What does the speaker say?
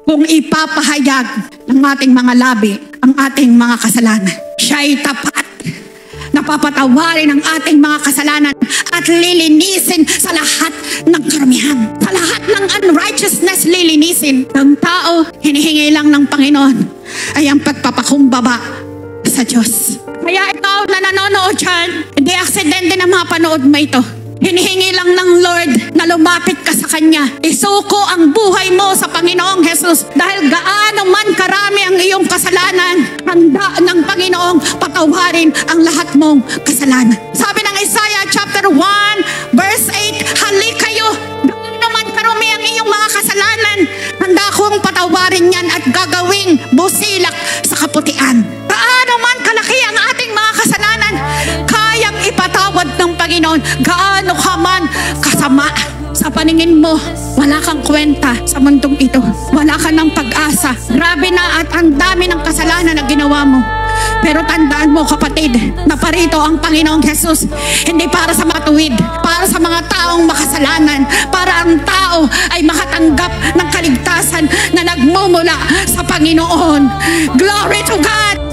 kung ipapahayag ng ating mga labi ang ating mga kasalanan. Siya'y tapat na papatawarin ang ating mga kasalanan at lilinisin sa lahat ng karumihan. Sa lahat ng unrighteousness lilinisin. Ang tao, hinihingi lang ng Panginoon ay ang pagpapakumbaba sa Diyos. Kaya ikaw na nanonood dyan, hindi aksidente na mapanood mo ito. Hinihingi lang ng Lord na lumapit ka sa Kanya. Isuko ang buhay mo sa Panginoong Jesus. Dahil gaano man karami ang iyong kasalanan, handa ng Panginoong patawarin ang lahat mong kasalanan. Sabi ng Isaiah chapter 1 verse 8, halikayo, gaano man karami ang iyong mga kasalanan, handa kong patawarin yan at gagawing busilak sa kaputian. Gaano man kalaki ang ating mga kasalanan, kayang ipatawad ng Panginoon. Gaano ka man kasama sa paningin mo, wala kang kwenta sa mundong ito. Wala ka ng pag-asa. Grabe na at ang dami ng kasalanan na ginawa mo. Pero tandaan mo kapatid, na parito ang Panginoong Jesus. Hindi para sa matuwid, para sa mga taong makasalanan, para ang tao ay makatanggap ng kaligtasan na nagmumula sa Panginoon. Glory to God!